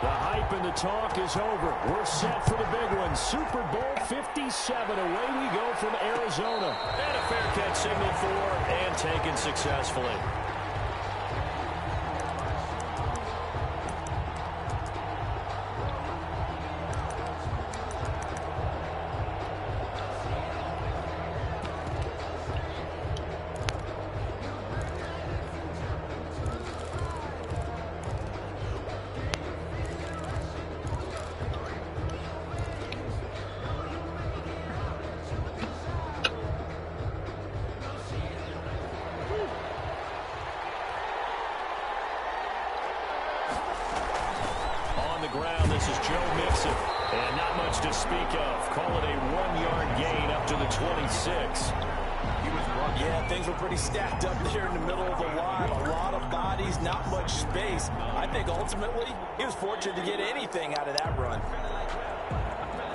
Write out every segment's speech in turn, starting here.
The hype and the talk is over. We're set for the big one. Super Bowl 57. Away we go from Arizona. And a fair catch signaled for and taken successfully. Ground. This is Joe Mixon. And not much to speak of. Call it a 1-yard gain up to the 26. Yeah, things were pretty stacked up there in the middle of the line. A lot of bodies, not much space. I think ultimately he was fortunate to get anything out of that run.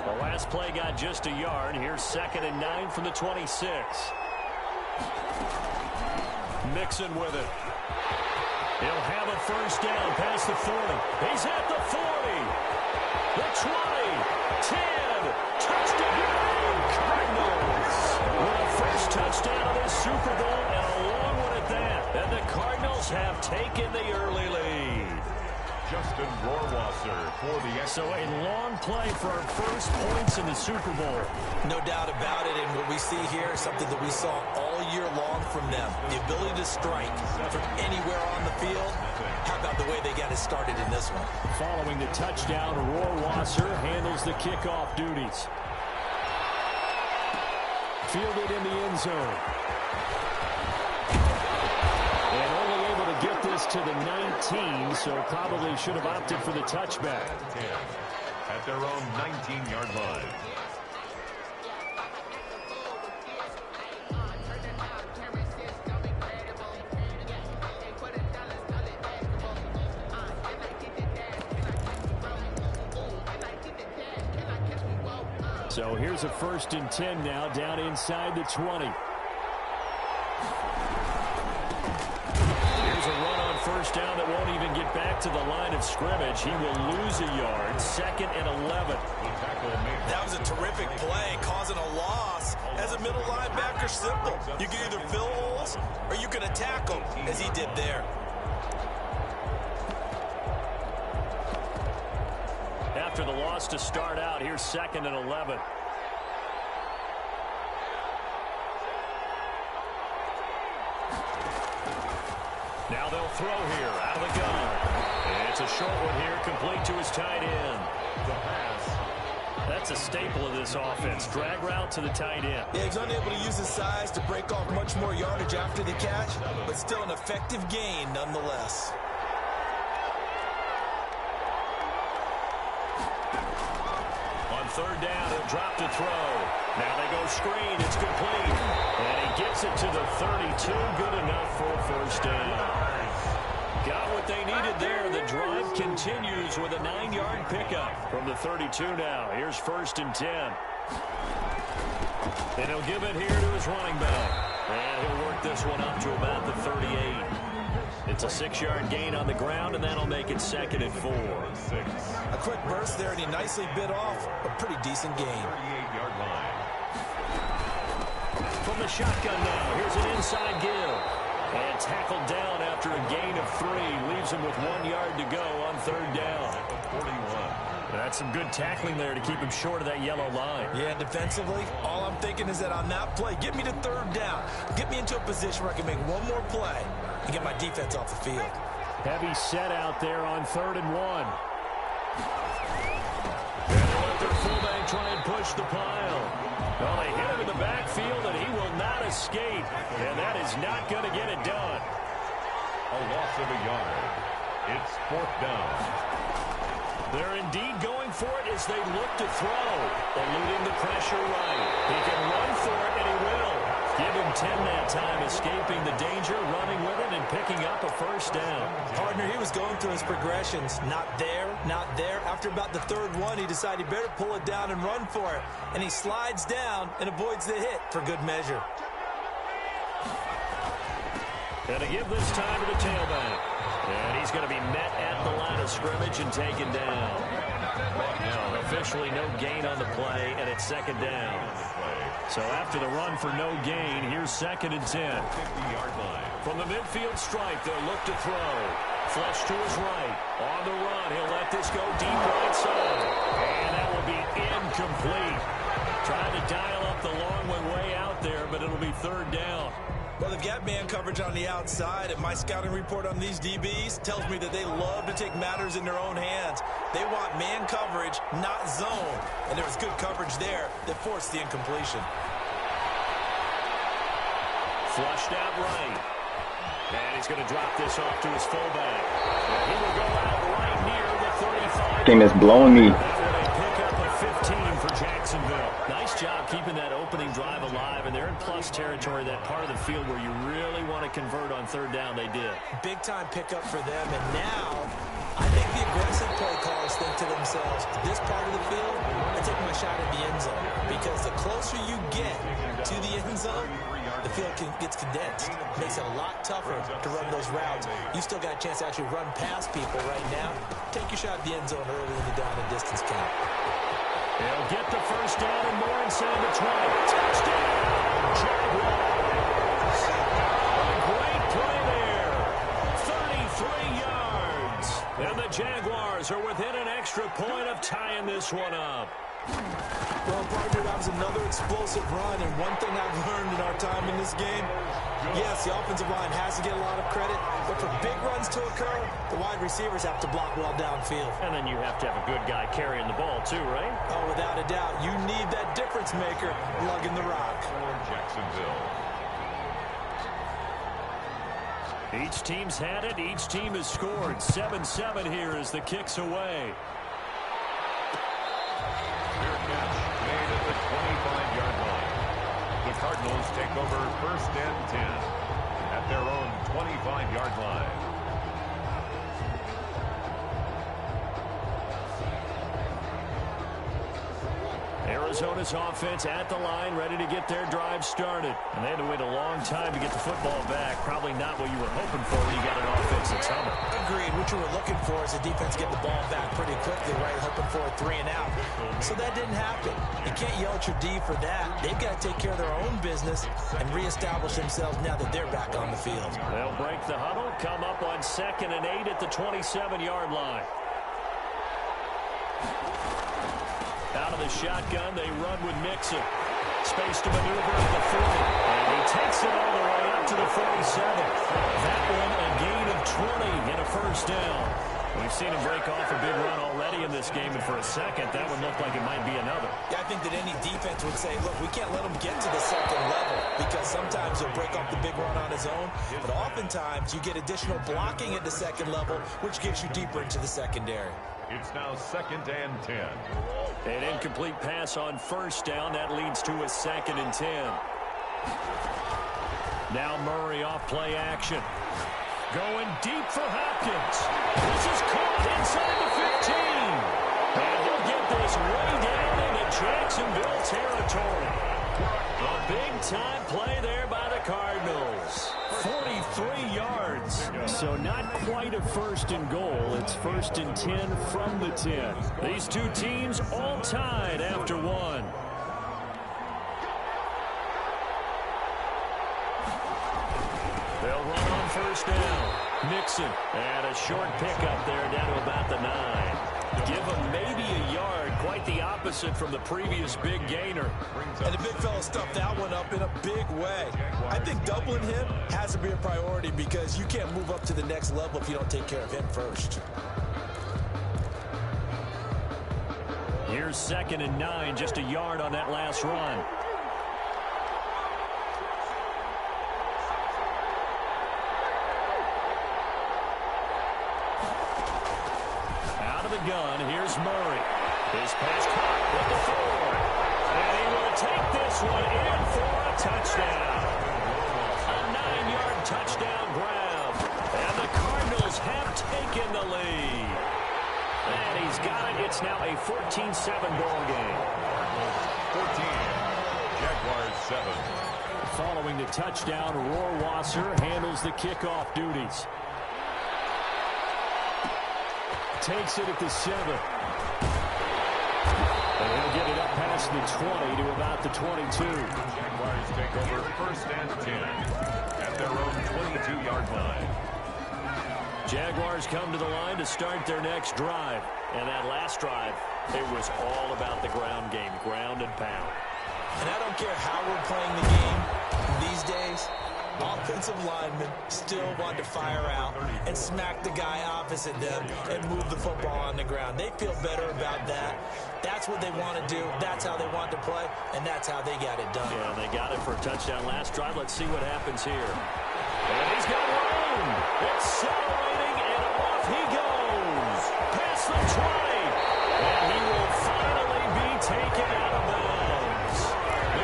The last play got just a yard. Here's 2nd and 9 from the 26. Mixon with it. He'll have a first down past the 40. He's at the 40. The 20. 10. Touchdown, Cardinals. With a first touchdown of this Super Bowl and a long one at that. And the Cardinals have taken the early lead. Justin Rohrwasser for the So a long play for our first points in the Super Bowl. No doubt about it, and what we see here is something that we saw all year long from them. The ability to strike from anywhere on the field. How about the way they got it started in this one? Following the touchdown, Rohrwasser handles the kickoff duties. Fielded in the end zone. And only able to get this to the 19, so probably should have opted for the touchback. At their own 19-yard line. So here's a 1st and 10 now, down inside the 20. Here's a run on first down that won't even get back to the line of scrimmage. He will lose a yard. 2nd and 11. That was a terrific play, causing a loss. As a middle linebacker, simple. You can either fill holes or you can attack them, as he did there. After the loss to start out, here's 2nd and 11. Now they'll throw here out of the gun. And it's a short one here, complete to his tight end. The pass. That's a staple of this offense. Drag route to the tight end. Yeah, he's unable to use his size to break off much more yardage after the catch, but still an effective gain nonetheless. On 3rd down, he'll drop to throw. Now they go screen. It's complete. And he gets it to the 32. Good enough for a first down. Got what they needed there. The drive continues with a 9-yard pickup from the 32 now. Here's 1st and 10. And he'll give it here to his running back. And he'll work this one up to about the 38. It's a 6-yard gain on the ground, and that'll make it 2nd and 4. A quick burst there, and he nicely bit off a pretty decent gain. 38-yard line. From the shotgun now, here's an inside give. And tackled down after a gain of 3. Leaves him with 1 yard to go on 3rd down. 41. That's some good tackling there to keep him short of that yellow line. Yeah, defensively, all I'm thinking is that on that play, get me to 3rd down. Get me into a position where I can make one more play and get my defense off the field. Heavy set out there on 3rd and 1. And they let their fullback try and push the pile. Well, they hit him in the backfield, and he will not escape. And that is not going to get it done. A loss of a yard. It's 4th down. They're indeed going for it as they look to throw. Eluding the pressure right. He can run for it, and he will. Give him 10 that time, escaping the danger, running with it, and picking up a first down. Partner, he was going through his progressions. Not there, not there. After about the 3rd one, he decided he better pull it down and run for it. And he slides down and avoids the hit for good measure. And to give this time to the tailback. And he's going to be met at the line of scrimmage and taken down. No, officially no gain on the play, and it's second down. So after the run for no gain, here's 2nd and 10. From the midfield stripe, they'll look to throw. Flesh to his right. On the run, he'll let this go deep right side. And that will be incomplete. Trying to dial up the long one way out there, but it'll be 3rd down. Well, they've got man coverage on the outside, and my scouting report on these DBs tells me that they love to take matters in their own hands. They want man coverage, not zone. And there was good coverage there that forced the incompletion. Flushed out right. And he's going to drop this off to his fullback. And he will go out right near the 35. Thing that's blowing me. Pick up a 15 for Jacksonville. Nice job keeping that opening drive alive, and they're in plus territory, that part of the field where you really want to convert on 3rd down. They did. Big time pickup for them, and now I think the aggressive play callers think to themselves, this part of the field, I take my shot at the end zone, because the closer you get to the end zone, the field gets condensed. Makes it a lot tougher to run those routes. You still got a chance to actually run past people right now. Take your shot at the end zone early in the down and distance count. They'll get the 1st down and more inside the 20. Touchdown, Jaguars. A great play there. 33 yards. And the Jaguars are within an extra point of tying this one up. Well, partner, that was another explosive run, and one thing I've learned in our time in this game, yes, the offensive line has to get a lot of credit, but for big runs to occur, the wide receivers have to block well downfield. And then you have to have a good guy carrying the ball too, right? Oh, without a doubt. You need that difference maker lugging the rock. For Jacksonville. Each team's had it. Each team has scored. 7-7 here as the kick's away. Made at the 25-yard line. The Cardinals take over 1st and 10 at their own 25-yard line. Arizona's offense at the line, ready to get their drive started. And they had to wait a long time to get the football back. Probably not what you were hoping for when you got an offense that's humming. Agreed. What you were looking for is the defense get the ball back pretty quickly, right? Hoping for a 3 and out. So that didn't happen. You can't yell at your D for that. They've got to take care of their own business and reestablish themselves now that they're back on the field. They'll break the huddle, come up on 2nd and 8 at the 27-yard line. Out of the shotgun, they run with Mixon. Space to maneuver at the 40. And he takes it all the way up to the 47. That one a gain of 20 and a 1st down. We've seen him break off a big run already in this game, and for a second, that would look like it might be another. Yeah, I think that any defense would say, look, we can't let him get to the 2nd level, because sometimes he'll break off the big run on his own, but oftentimes you get additional blocking at the 2nd level, which gets you deeper into the secondary. It's now 2nd and 10. An incomplete pass on 1st down. That leads to a 2nd and 10. Now Murray off play action. Going deep for Hopkins. This is caught inside the 15. And he'll get this way down into Jacksonville territory. A big-time play there by the Cardinals. 43 yards. So not quite a 1st and goal. It's 1st and 10 from the 10. These two teams all tied after one. They'll run on 1st down. Mixon. And a short pickup there down to about the 9. Give him maybe a yard. Quite the opposite from the previous big gainer. And the big fella stuffed that one up in a big way. I think doubling him has to be a priority, because you can't move up to the next level if you don't take care of him first. Here's 2nd and 9, just a yard on that last run. Out of the gun, here's Murray. His pass caught with the 4. And he will take this one in for a touchdown. A 9-yard touchdown grab. And the Cardinals have taken the lead. And he's got it. It's now a 14-7 ball game. 14. Jaguars 7. Following the touchdown, Rohrwasser handles the kickoff duties. takes it at the 7. And he'll get it up past the 20 to about the 22. Jaguars take over first and 10 at their own 22-yard line. Jaguars come to the line to start their next drive. And that last drive, it was all about the ground game, ground and pound. And I don't care how we're playing the game these days, offensive linemen still want to fire out and smack the guy opposite them and move the football on the ground. They feel better about that. That's what they want to do. That's how they want to play, and that's how they got it done. Yeah, they got it for a touchdown last drive. Let's see what happens here. And he's got room. Accelerating, and off he goes. Past the 20. And he will finally be taken out of bounds.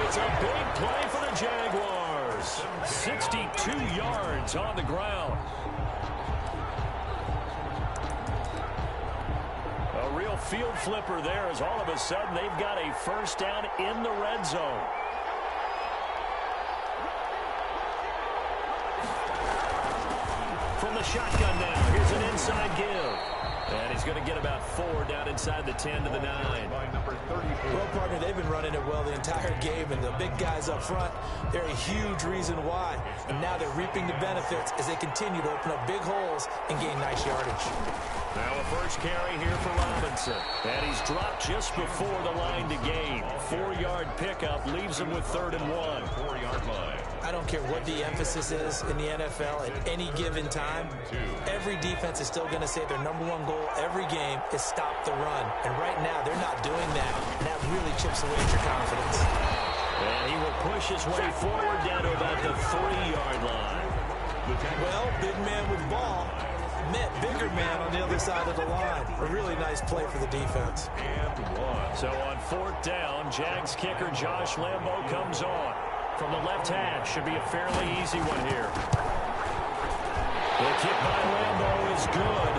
It's a big play for the Jaguars. 62 yards on the ground. A real field flipper there as all of a sudden they've got a first down in the red zone. From the shotgun now, here's an inside give. And he's going to get about 4 down inside the 10 to the 9. Well, partner, they've been running it well the entire game, and the big guys up front, they're a huge reason why. And now they're reaping the benefits as they continue to open up big holes and gain nice yardage. Now a first carry here for Robinson. And he's dropped just before the line to gain. 4-yard pickup leaves him with 3rd and 1. 4-yard line. I don't care what the emphasis is in the NFL at any given time. Every defense is still going to say their #1 goal every game is stop the run. And right now, they're not doing that. And that really chips away at your confidence. And he will push his way forward down to about the 3-yard line. Well, big man with ball met bigger man on the other side of the line. A really nice play for the defense. And 1. So on 4th down, Jags kicker Josh Lambo comes on. From the left hash, should be a fairly easy one here. The kick by Lambo is good.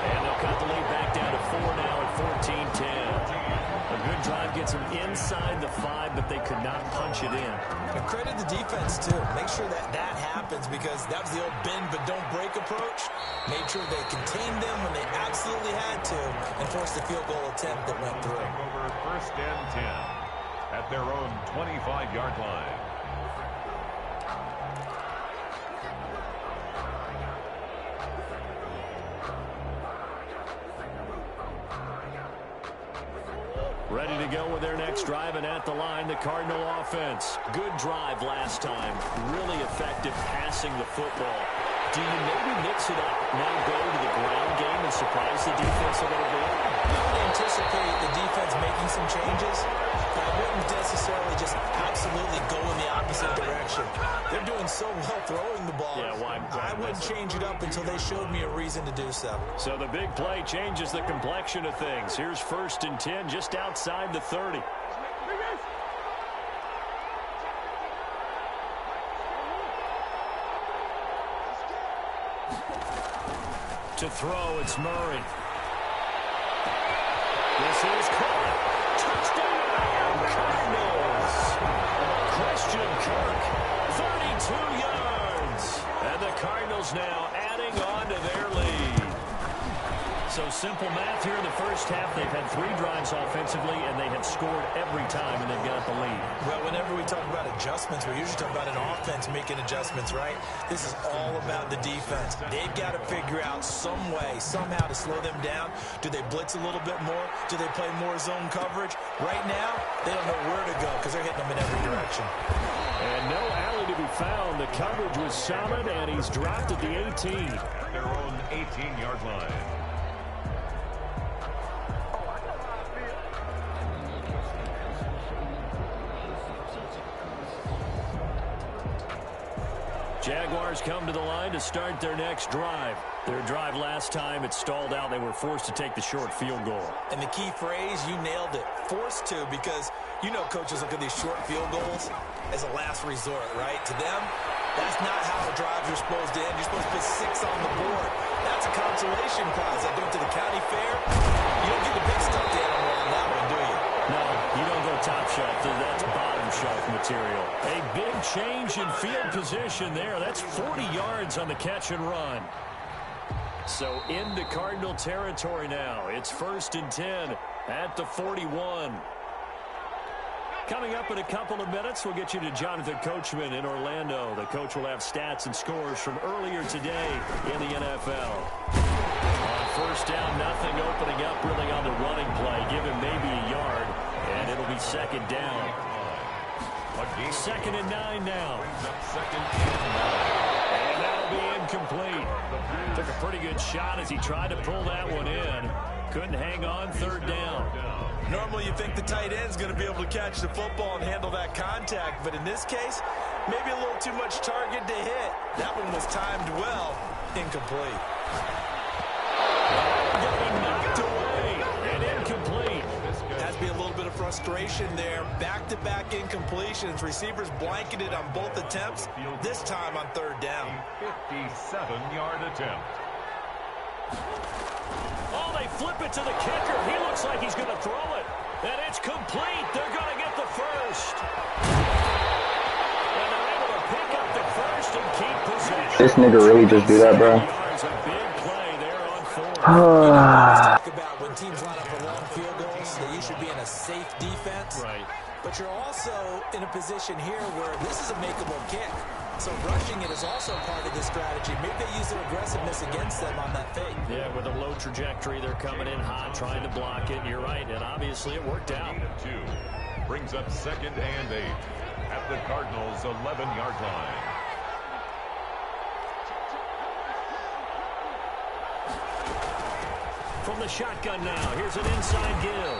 And they'll cut the lead back down to 4 now at 14-10. A good drive gets them inside the 5, but they could not punch it in. And credit the defense, too. Make sure that that happens because that was the old bend but don't break approach. Made sure they contained them when they absolutely had to and forced the field goal attempt that went through. Over first and 10 at their own 25-yard line. Ready to go with their next drive, and at the line, the Cardinal offense. Good drive last time. Really effective passing the football. Do you maybe mix it up, now go to the ground game and surprise the defense a little bit? I would anticipate the defense making some changes. I wouldn't necessarily just absolutely go in the opposite direction. They're doing so well throwing the ball. Yeah, why? I wouldn't change it up until they showed me a reason to do so. So the big play changes the complexion of things. Here's 1st and 10 just outside the 30. To throw, it's Murray. This is caught. Touchdown, Cardinals. Christian Kirk, 32 yards. And the Cardinals now adding on to their lead. So simple math here in the first half. They've had 3 drives offensively, and they have scored every time, and they've got the lead. Well, whenever we talk about adjustments, we usually talk about an offense making adjustments, right? This is all about the defense. They've got to figure out some way, somehow to slow them down. Do they blitz a little bit more? Do they play more zone coverage? Right now, they don't know where to go because they're hitting them in every direction. And no alley to be found. The coverage was solid, and he's dropped at the 18. Their own 18-yard line. Jaguars come to the line to start their next drive. Their drive last time, it stalled out. They were forced to take the short field goal. And the key phrase, you nailed it, forced to, because you know coaches look at these short field goals as a last resort, right? To them, that's not how drives are supposed to end. You're supposed to put 6 on the board. That's a consolation prize. I go to the county fair. You don't get the big stuffed animal on that one, do you? No, you don't go top shelf. That's bottom shelf material. A big change in field position there. That's 40 yards on the catch and run. So into Cardinal territory now. It's 1st and 10 at the 41. Coming up in a couple of minutes, we'll get you to Jonathan Coachman in Orlando. The coach will have stats and scores from earlier today in the NFL. On 1st down, nothing, opening up really on the running play. Give him maybe a yard, and it'll be 2nd down. 2nd and 9 now. And that'll be incomplete. Took a pretty good shot as he tried to pull that one in. Couldn't hang on. 3rd down. Normally you think the tight end's going to be able to catch the football and handle that contact, but in this case, maybe a little too much target to hit. That one was timed well. Incomplete. Getting knocked away and incomplete. Has to be a little bit of frustration there. Back-to-back incompletions. Receivers blanketed on both attempts, this time on 3rd down. 57-yard attempt. Oh, they flip it to the kicker. He looks like he's going to throw it. And it's complete. They're going to get the first. And they're able to pick up the first and keep possession. This nigga really just do that, bro. A big play there on 4th. Talk about when teams line up for long field goals, that you should be in a safe defense. Right. But you're also in a position here where this is a makeable kick. So rushing it is also part of this strategy. Maybe they use their aggressiveness against them on that fake. Yeah, with a low trajectory, they're coming in hot, trying to block it. You're right, and obviously it worked out. 2 brings up 2nd and 8 at the Cardinals' 11-yard line. From the shotgun now, here's an inside give.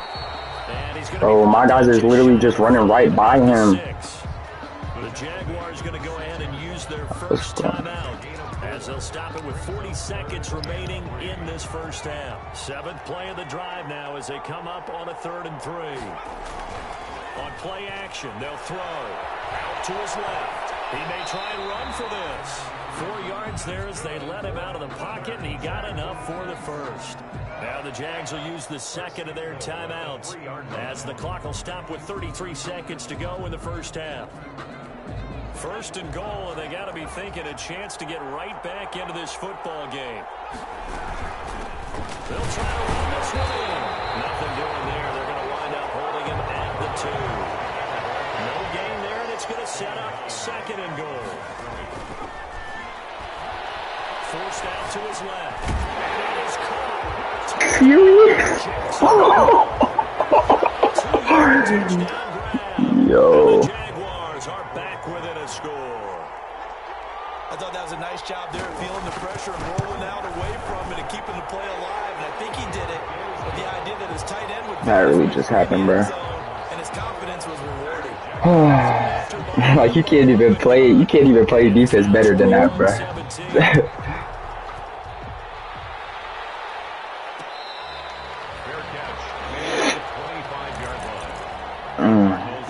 And he's Oh, my guys is literally just running right by him. The Jaguars going to go ahead and use their first timeout as they'll stop it with 40 seconds remaining in this first half. 7th play of the drive now as they come up on a 3rd and 3. On play action, they'll throw out to his left. He may try and run for this. 4 yards there as they let him out of the pocket, and he got enough for the first. Now the Jags will use the 2nd of their timeouts as the clock will stop with 33 seconds to go in the first half. 1st and goal, and they got to be thinking a chance to get right back into this football game. They'll try to run this one in. Nothing doing there. They're going to wind up holding him at the 2. No gain there, and it's going to set up 2nd and goal. Forced out to his left. And it is caught. Serious? 2-yard touchdown grab. Yo. And the Jaguars are back within a score. I thought that was a nice job there, feeling the pressure and rolling out away from it and keeping the play alive. And I think he did it with the idea that his tight end would. That really just happened, bro. And his confidence was rewarded. Like you can't even play defense better than that, bro.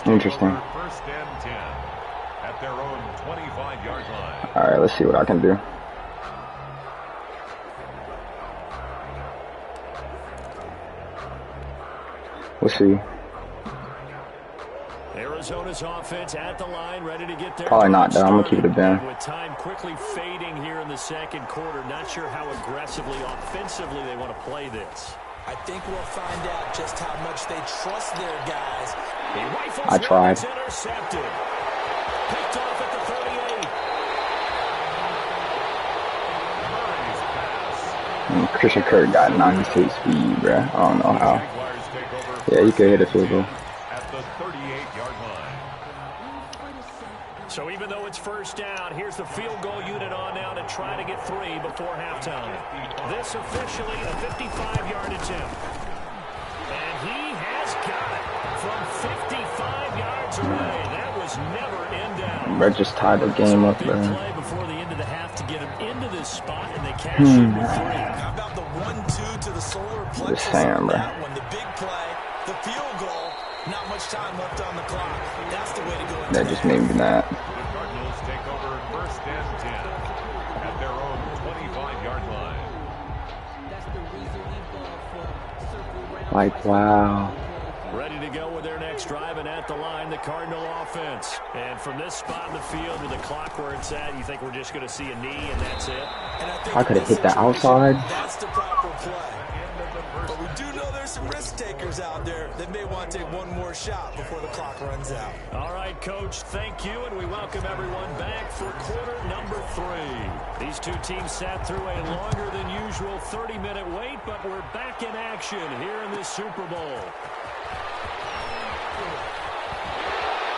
Interesting. 1st and 10 at their own 25-yard line. All right, let's see what I can do. We'll see. Arizona's offense at the line, ready to get there. Probably not, though. I'm gonna keep it a bend. With time quickly fading here in the 2nd quarter, not sure how aggressively, offensively they want to play this. I think we'll find out just how much they trust their guys. I tried. Intercepted. Picked off at the 38. Christian Kirk got 96 speed, bro. I don't know how. Yeah, he could hit a field goal. At the 38-yard line. So even though it's 1st down, here's the field goal unit on now to try to get 3 before halftime. This officially a 55-yard attempt. And he has got it from 55 yards away. That was never in down. Bro just tied the game up, bro. Play before the end of the half to get him into this spot, and they cash in with 3. How about the 1-2 to the solar plexus? Just saying, bro. That one, the big play, the field goal, not much time left on the clock. That's the way to go. That just made me mad. The Cardinals take over 1st and 10 at their own 25-yard line. Like, wow. Ready to go with their next drive, and at the line, the Cardinal offense. And from this spot in the field with the clock where it's at, you think we're just going to see a knee and that's it? And I think I could have hit that outside. That's the proper play. But we do know there's some risk takers out there that may want to take one more shot before the clock runs out. All right, Coach, thank you, and we welcome everyone back for quarter number 3. These two teams sat through a longer than usual 30-minute wait, but we're back in action here in this Super Bowl.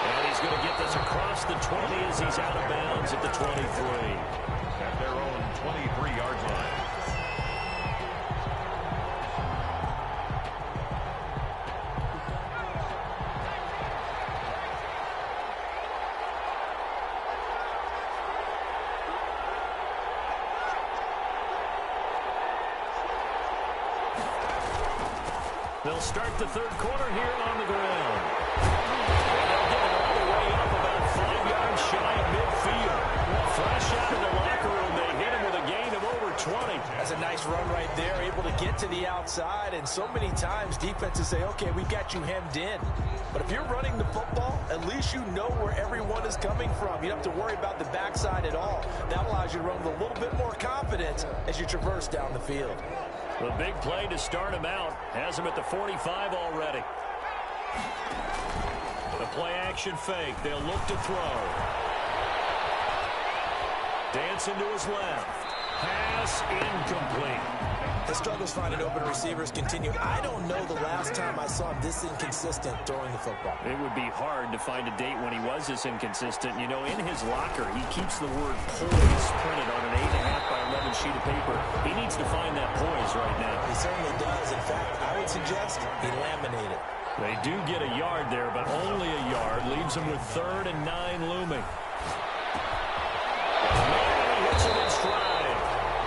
And he's going to get this across the 20 as he's out of bounds at the 23. At their own 23-yard line. They'll start the third quarter here on the ground. And they'll get it all the way up about 5 yards shy of midfield. Fresh out of the locker room, they hit him with a gain of over 20. That's a nice run right there, able to get to the outside. And so many times defenses say, okay, we got you hemmed in. But if you're running the football, at least you know where everyone is coming from. You don't have to worry about the backside at all. That allows you to run with a little bit more confidence as you traverse down the field. The big play to start him out has him at the 45 already. The play action fake. They'll look to throw. Dancing to his left. Pass incomplete. The struggles finding open receivers continue. I don't know the last time I saw him this inconsistent throwing the football. It would be hard to find a date when he was this inconsistent. You know, in his locker, he keeps the word poise printed on an 8.5 by 11 sheet of paper. He needs to find that poise right now. He certainly does. In fact, I would suggest he laminated. They do get a yard there, but only a yard. Leaves him with 3rd and 9 looming. He hits it in stride.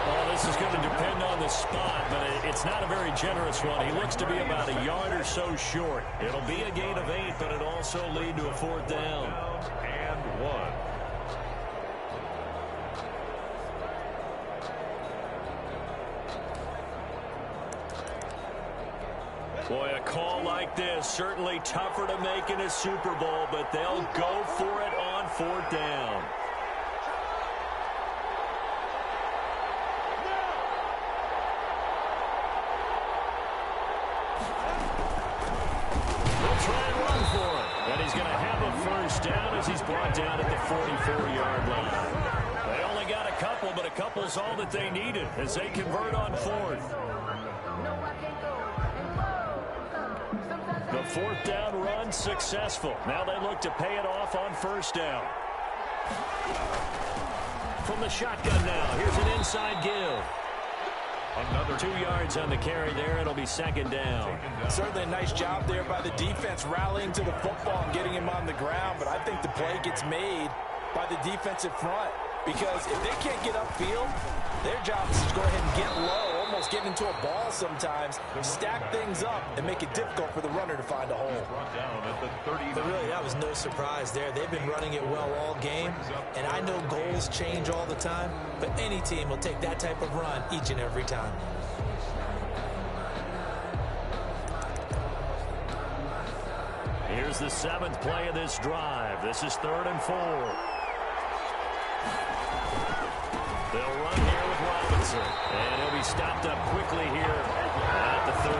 Well, this is going to depend on the spot, but it's not a very generous one. He looks to be about a yard or so short. It'll be a gain of 8, but it'll also lead to a 4th down. And 1. Boy, a call like this, certainly tougher to make in a Super Bowl, but they'll go for it on 4th down. They'll try and run for it, and he's going to have a 1st down as he's brought down at the 44-yard line. They only got a couple, but a couple's all that they needed as they convert on 4th. The 4th down run successful. Now they look to pay it off on 1st down. From the shotgun now, here's an inside give. Another 2 yards on the carry there. It'll be 2nd down. Certainly a nice job there by the defense rallying to the football and getting him on the ground. But I think the play gets made by the defensive front. Because if they can't get upfield, their job is to go ahead and get low, almost get into a ball sometimes, stack things up, and make it difficult for the runner to find a hole. But really, that was no surprise there. They've been running it well all game, and I know goals change all the time, but any team will take that type of run each and every time. Here's the 7th play of this drive. This is 3rd and 4. They'll run here with Robinson. And he'll be stopped up quickly here at the 38.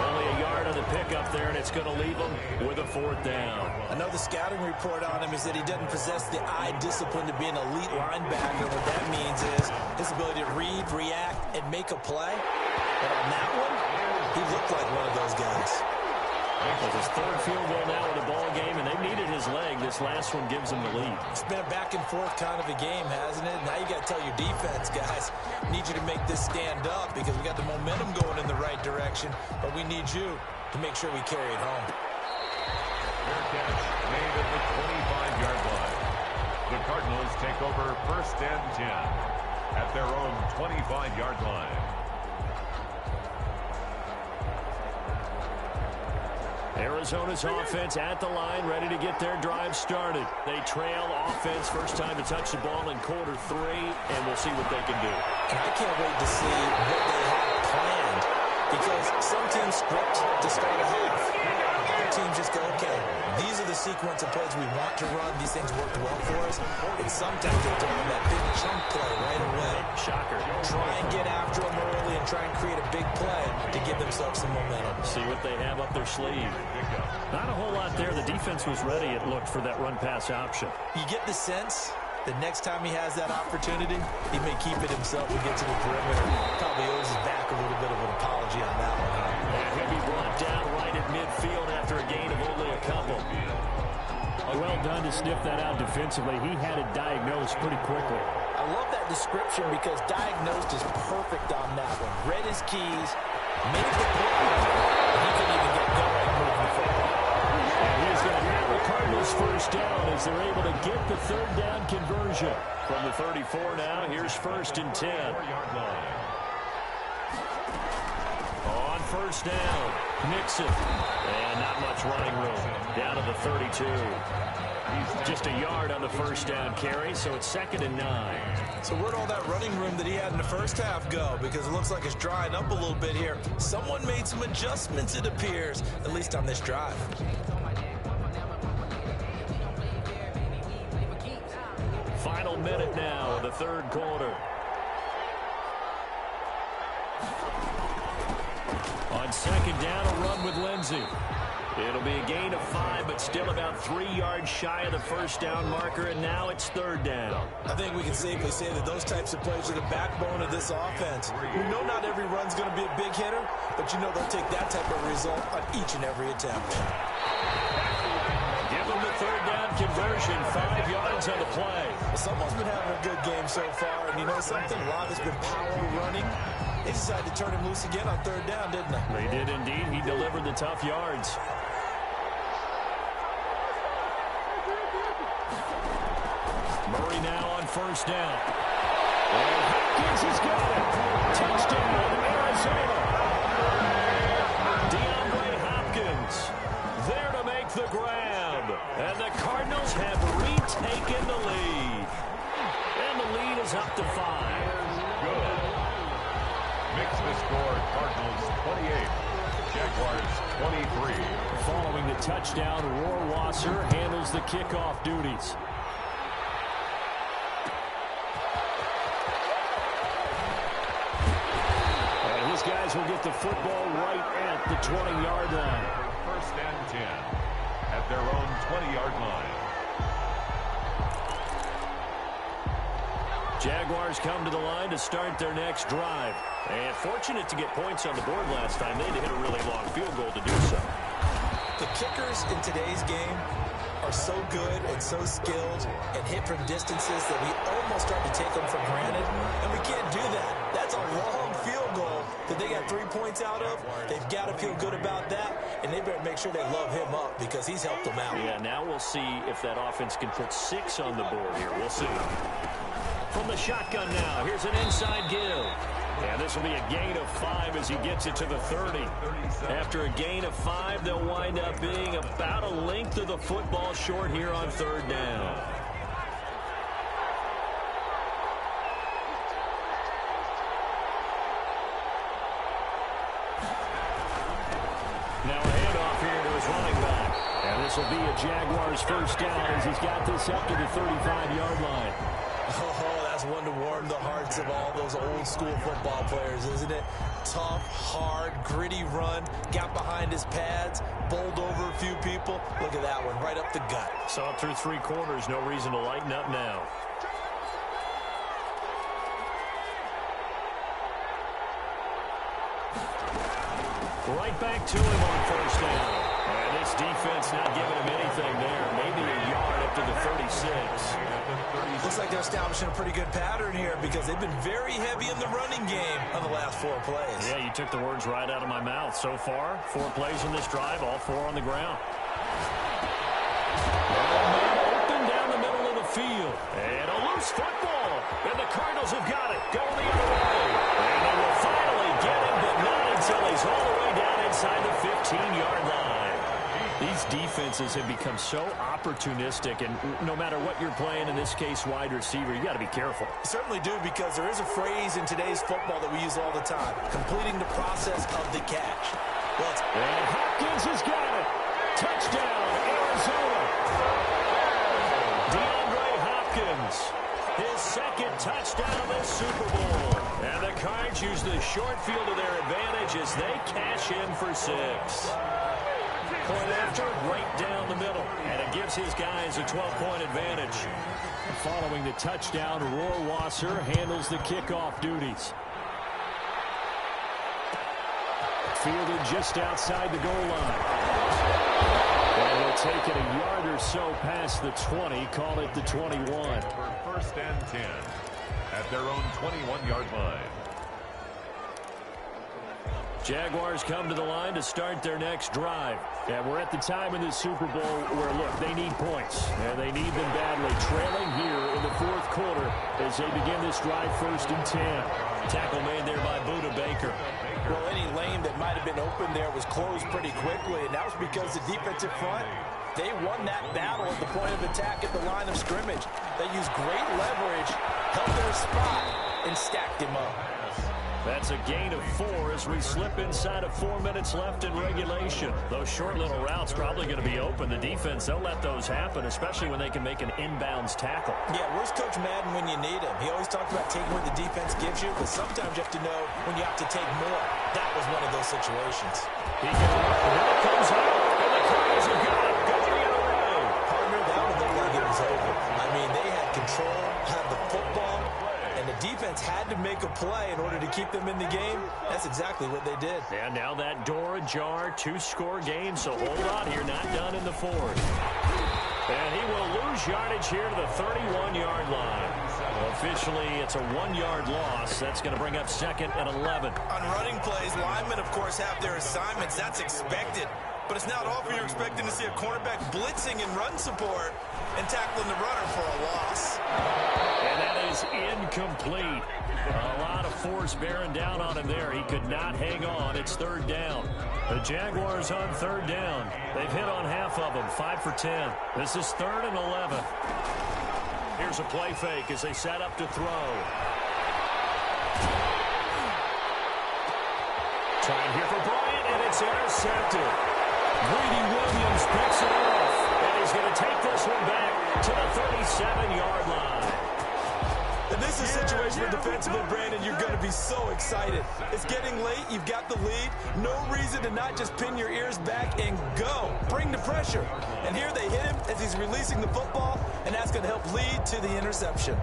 Only a yard on the pickup there, and it's going to leave him with a 4th down. Another scouting report on him is that he doesn't possess the eye discipline to be an elite linebacker. What that means is his ability to read, react, and make a play. But on that one, he looked like one of those guys. With his 3rd field goal now in the ball game, and they needed his leg. This last one gives him the lead. It's been a back-and-forth kind of a game, hasn't it? Now you got to tell your defense, guys, need you to make this stand up because we got the momentum going in the right direction, but we need you to make sure we carry it home. Fair catch made at the 25-yard line. The Cardinals take over 1st and 10 at their own 25-yard line. Arizona's offense at the line, ready to get their drive started. They trail offense, first time to touch the ball in quarter 3, and we'll see what they can do. And I can't wait to see what they have planned, because some teams different script to start a half. Other teams just go, okay, these are the sequence of plays we want to run. These things worked well for us. And sometimes they throw in that big chunk play right away. Shocker. Try and get after them early and try and create a big play to give themselves some momentum. See what they have up their sleeve. Not a whole lot there. The defense was ready, it looked, for that run-pass option. You get the sense that next time he has that opportunity, he may keep it himself and get to the perimeter. Probably owes his back a little bit of an apology on that one. And he'll be brought down right at midfield after a gain of only a couple. Well done to sniff that out defensively. He had it diagnosed pretty quickly. I love that description because diagnosed is perfect on that one. Read his keys, made the play, and he couldn't even get going moving forward. And he's going to have the Cardinals first down as they're able to get the third down conversion. From the 34 now, here's 1st and 10. On first down, Mixon. And not much running room. Down to the 32. Just a yard on the first down carry, so it's 2nd and 9. So where'd all that running room that he had in the first half go? Because it looks like it's drying up a little bit here. Someone made some adjustments, it appears, at least on this drive. Final minute now of the third quarter. On 2nd down, a run with Lindsey. It'll be a gain of 5, but still about 3 yards shy of the first down marker, and now it's 3rd down. I think we can safely say that those types of plays are the backbone of this offense. We know not every run's going to be a big hitter, but you know they'll take that type of result on each and every attempt. Give them the 3rd down conversion, 5 yards on the play. Someone's been having a good game so far, and you know something? A lot has been power running. They decided to turn him loose again on 3rd down, didn't they? They did indeed. He delivered the tough yards. Murray now on first down. And Hopkins has got it. Touchdown, Arizona. DeAndre Hopkins there to make the grab. And the Cardinals have retaken the lead. And the lead is up to 5. Good. Makes the score Cardinals 28, Jaguars 23. Following the touchdown, Rohrwasser handles the kickoff duties. And his guys will get the football right at the 20-yard line. 1st and 10 at their own 20-yard line. Jaguars come to the line to start their next drive. And fortunate to get points on the board last time. They had to hit a really long field goal to do so. The kickers in today's game are so good and so skilled and hit from distances that we almost start to take them for granted. And we can't do that. That's a long field goal that they got 3 points out of. They've got to feel good about that, and they better make sure they love him up because he's helped them out. Yeah, now we'll see if that offense can put 6 on the board here. We'll see. From the shotgun now, here's an inside give. And this will be a gain of 5 as he gets it to the 30. After a gain of 5, they'll wind up being about a length of the football short here on 3rd down. Now a handoff here to his running back. And this will be a Jaguars first down as he's got this up to the 35-yard line. Oh, that's one to warm the hearts of all those old school football players, isn't it? Tough, hard, gritty run, got behind his pads, bowled over a few people. Look at that one, right up the gut. Saw it through 3 quarters, no reason to lighten up now. Right back to him on first down. And this defense not giving him anything there. Maybe a yard up to the 36. Looks like they're establishing a pretty good pattern here because they've been very heavy in the running game on the last 4 plays. Yeah, you took the words right out of my mouth. So far, 4 plays in this drive, all 4 on the ground. Open down the middle of the field. And a loose football. And the Cardinals have got it. Going the other way. And they will finally get him, but not until he's all the way down inside the 15-yard line. These defenses have become so opportunistic, and no matter what you're playing, in this case, wide receiver, you got to be careful. You certainly do, because there is a phrase in today's football that we use all the time, completing the process of the catch. And Hopkins has got it. Touchdown, Arizona. DeAndre Hopkins, his second touchdown this Super Bowl. And the Cards use the short field to their advantage as they cash in for 6. Point after, right down the middle. And it gives his guys a 12-point advantage. Following the touchdown, Rohrwasser handles the kickoff duties. Fielded just outside the goal line. And he'll take it a yard or so past the 20, call it the 21. For first and 10 at their own 21-yard line. Jaguars come to the line to start their next drive. And we're at the time in the Super Bowl where, look, they need points. And they need them badly. Trailing here in the fourth quarter as they begin this drive, 1st and 10. Tackle made there by Budda Baker. Well, any lane that might have been open there was closed pretty quickly, and that was because the defensive front, they won that battle at the point of attack at the line of scrimmage. They used great leverage, held their spot, and stacked him up. That's a gain of 4 as we slip inside of 4 minutes left in regulation. Those short little routes probably going to be open. The defense, they'll let those happen, especially when they can make an inbounds tackle. Yeah, where's Coach Madden when you need him? He always talked about taking what the defense gives you, but sometimes you have to know when you have to take more. That was one of those situations. He comes out, and the Cardinals have got it. Going the other way. Partner, that would look like it was over. I mean, they had control, had the football, and the defense had to make a play in order to keep them in the game. That's exactly what they did. And now that door ajar, 2-score game, so hold on here, not done in the 4th. And he will lose yardage here to the 31-yard line. Officially, it's a 1-yard loss. That's going to bring up 2nd and 11. On running plays, linemen, of course, have their assignments. That's expected. But it's not often you're expecting to see a cornerback blitzing in run support and tackling the runner for a loss. And that is incomplete. A lot of force bearing down on him there. He could not hang on. It's 3rd down. The Jaguars on 3rd down. They've hit on half of them, 5 for 10. This is 3rd and 11. Here's a play fake as they set up to throw. Trying here for Bryant, and it's intercepted. Greedy Williams picks it off, and he's going to take this one back to the 37-yard line. And this is a situation where defensively, Brandon, you're going to be so excited. It's getting late. You've got the lead. No reason to not just pin your ears back and go. Bring the pressure. And here they hit him as he's releasing the football, and that's going to help lead to the interception.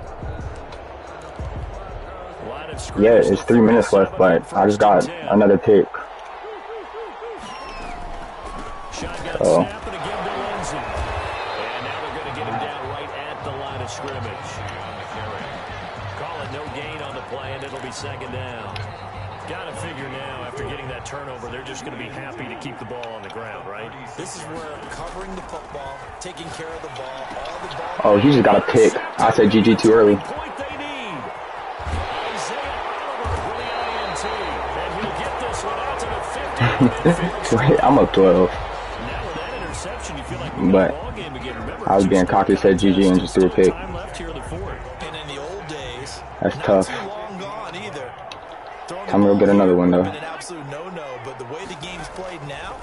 Yeah, it's 3 minutes left, but I just got another pick. Shotgun snap and again to Lindsey. And now they're going to get him down right at the line of scrimmage. Call it no gain on the play, and it'll be 2nd down. Got to figure now, after getting that turnover, they're just going to be happy to keep the ball on the ground, right? This is where covering the football, taking care of the ball, all the ball. Oh, he just got a pick. I said GG too early. Point they need. Isaiah Oliver with the INT. And he'll get this one out to the 50. Wait, I'm up 12. Now with that interception, you feel like we got But a ball game again. Remember, I was being cocky, said GG, and just threw a pick. Time left here in the 4th. And in the old days, That's not tough. too long gone either. Time to go get another one, though. Been an absolute no-no, but the way the game's played now,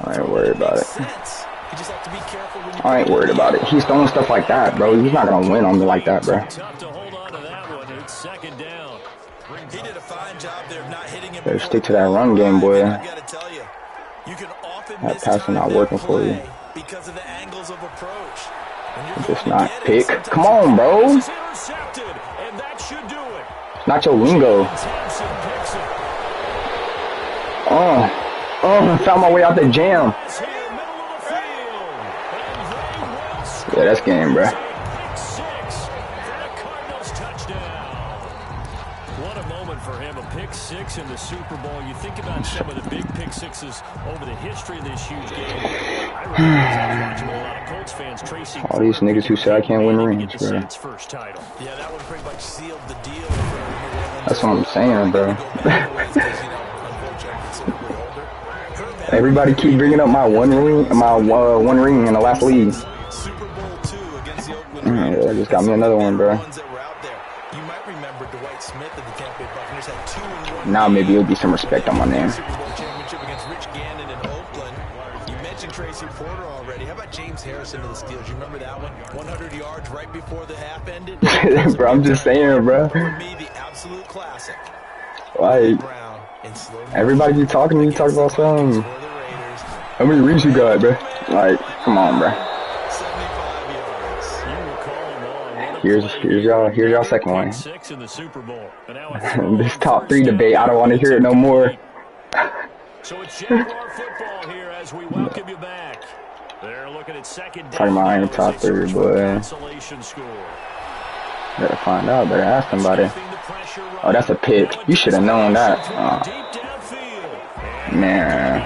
I ain't worried about it. sense. You just have to be careful when you I ain't worried about it. He's throwing stuff like that, bro. He's not going to win on me like that, bro. Tough to hold on to that one. It's 2nd down. He did a fine job there of not hitting him. Better stick to that run game, boy. I gotta tell you, you can often That miss passing not time working that for you. play because of the angles of approach. When you're Just going to not get it, pick. sometimes Come on, bro. This is intercepted, and that should do it. Not your lingo. Thompson picks it. Found my way out the jam. It's here, middle of the field. And they will score. Yeah, that's game, bro. Pick 6 for the Cardinals touchdown. What a moment for him, a pick 6 in the Super Bowl. You think about some of the big pick 6s over the history of this huge game. I remember as I was watching with a lot of Colts fans, Tracy. All these niggas who say I can't win rings, the bro. Saints' first title. Yeah, that one pretty much sealed the deal. That's what I'm saying, bro. Everybody keep bringing up my one ring in the last league. Super Bowl II against the Oakland Yeah, just got me another one, bro. You might remember Dwight Smith of the Tampa Bay Buccaneers had 2 in 1. Now maybe it'll be some respect on my name. Super Bowl championship against Rich Gannon mentioned Tracy Porter already. How about James Harrison to the Steelers? You remember that one? 100 yards right before the half ended. Bro, I'm just saying, bro. For me, the absolute classic. Like, everybody be talking to you, talk about something. How many rings you got, bro? Like, come on, bro. 75 yards. Here's y'all second one. In the Super Bowl. And This top 3 debate, I don't want to hear it no more. So it's Jaguar football here as we welcome you back. They're looking at second down. Talking about I ain't top 3, boy. Better find out. Better ask somebody. Oh, that's a pick. You should have known that. Man.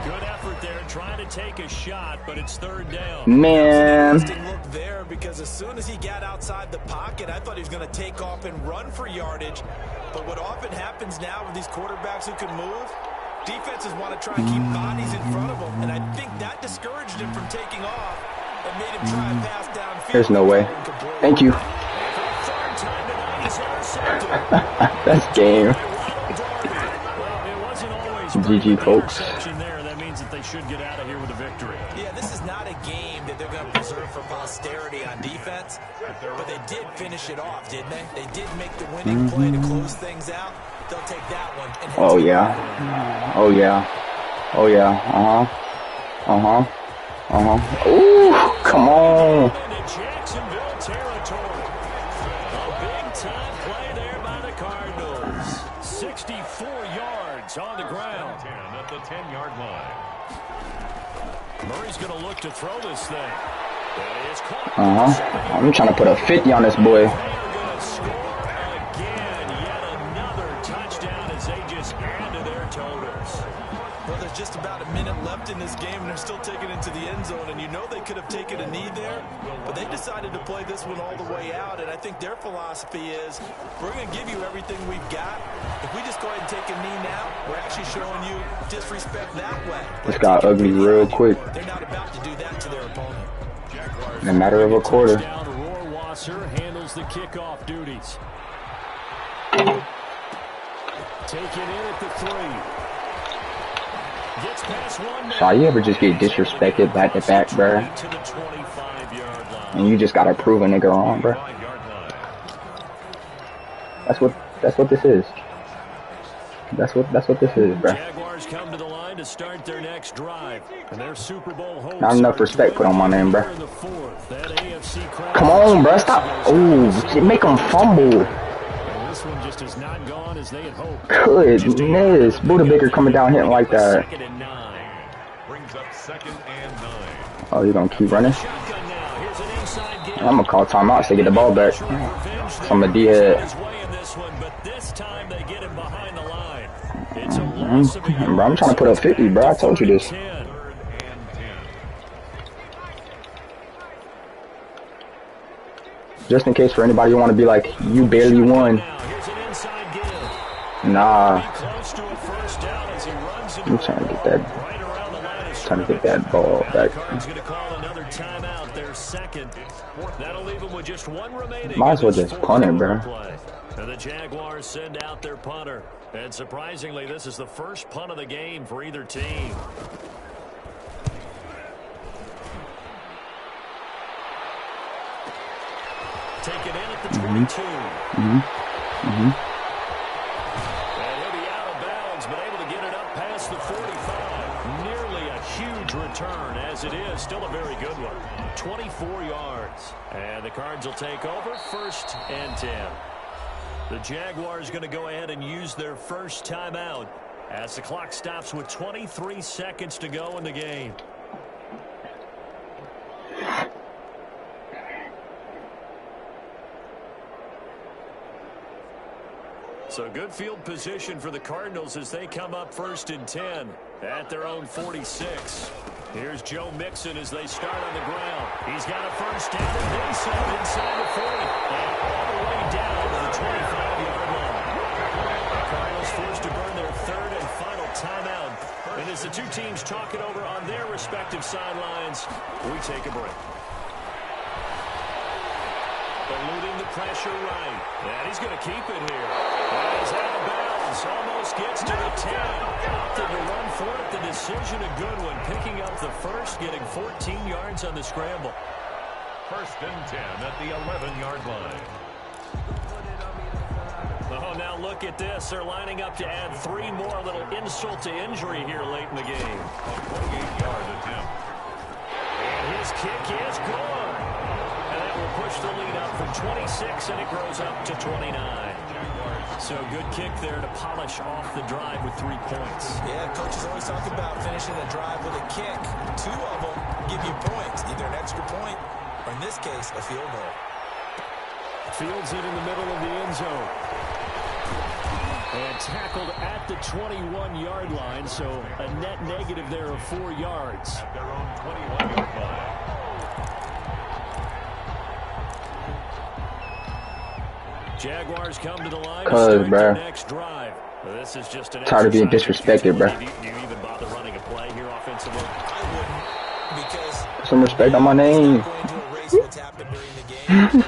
Good effort there, trying to take a shot, but it's third down. Man. Look there, because as soon as he got outside the pocket, I thought he was going to take off and run for yardage. But what often happens now with these quarterbacks who can move, defenses want to try and keep bodies in front of them, and I think that discouraged him from taking off and made him try and pass downfield. There's no way. Thank you. That's game. GG, folks. That means that they should get out of here with a victory. Yeah, this is not a game that they're going to preserve for posterity on defense, but they did finish it off, didn't they? They did make the winning play to close things out. They'll take that one. And oh, yeah. Oh, yeah. Oh, yeah. Ooh, come on. Jacksonville territory. A big-time play there by the Cardinals. 64 yards on the ground. 10 at the 10-yard line. Murray's going to look to throw this thing. That is caught. I'm trying to put a 50 on this boy. They are going to score again. Yet another touchdown as they just add to their totals. Well, there's just about a minute left in this game, and they're still taking it to the end zone. And you know they could have taken a knee there, but they decided to play this one all the way out. And I think their philosophy is, we're going to give you everything we've got. If we just go ahead and take a knee now, we're actually showing you disrespect that way. This got ugly real quick. They're not about to do that to their opponent. In a matter of a quarter. Rohrwasser handles the kickoff duties. Taken in at the 3. Gets past one man. Shaw, you ever just get disrespected back to back, bro? And you just gotta prove a nigga wrong, bro. That's what this is. That's what this is, bro. Jaguars come to the line to start their next drive, and their Super Bowl hopes. Not enough respect put on my name, bro. Come on, bro, stop. Ooh, make them fumble. This one just has not gone as they had hoped. Goodness, Buda Baker coming down hitting like that. Brings up 2nd and 9. Oh, you gonna keep running? I'm gonna call timeout to get the ball back. From a D-head. Bro, I'm trying to put up 50, bro. I told you this. Just in case for anybody who want to be like, you barely won. Nah. I'm trying to get that. Trying to get that ball back. Might as well just punt it, bro. And the Jaguars send out their punter. And surprisingly, this is the first punt of the game for either team. Taken in at the 22. And he'll be out of bounds, but able to get it up past the 45. Nearly a huge return, as it is. Still a very good one. 24 yards. And the Cards will take over 1st and 10. The Jaguars going to go ahead and use their first timeout as the clock stops with 23 seconds to go in the game. So good field position for the Cardinals as they come up 1st and 10 at their own 46. Here's Joe Mixon as they start on the ground. He's got a first down and then some inside the 40 and all the way down to the 25-yard line. The Cardinals forced to burn their 3rd and final timeout. And as the two teams talk it over on their respective sidelines, we take a break. Eluding the pressure right. And he's going to keep it here. And he's out of bounds. Almost gets to the 10. Opted to run for it. The decision a good one, picking up the first, getting 14 yards on the scramble. 1st and 10 at the 11-yard line. Oh, now look at this. They're lining up to add 3 more. A little insult to injury here late in the game. A 28-yard attempt. And his kick is good. And that will push the lead up from 26, and it grows up to 29. So good kick there to polish off the drive with 3 points. Yeah, coaches always talk about finishing a drive with a kick. 2 of them give you points, either an extra point or, in this case, a field goal. Fields it in the middle of the end zone. And tackled at the 21-yard line, so a net negative there of 4 yards. At their own 21-yard line. Jaguars come to the line to start their next drive. This is just an tired of being disrespected, bro. Do you even bother running a play here offensively? I wouldn't, because some respect on my name. going to erase what's happened during the game.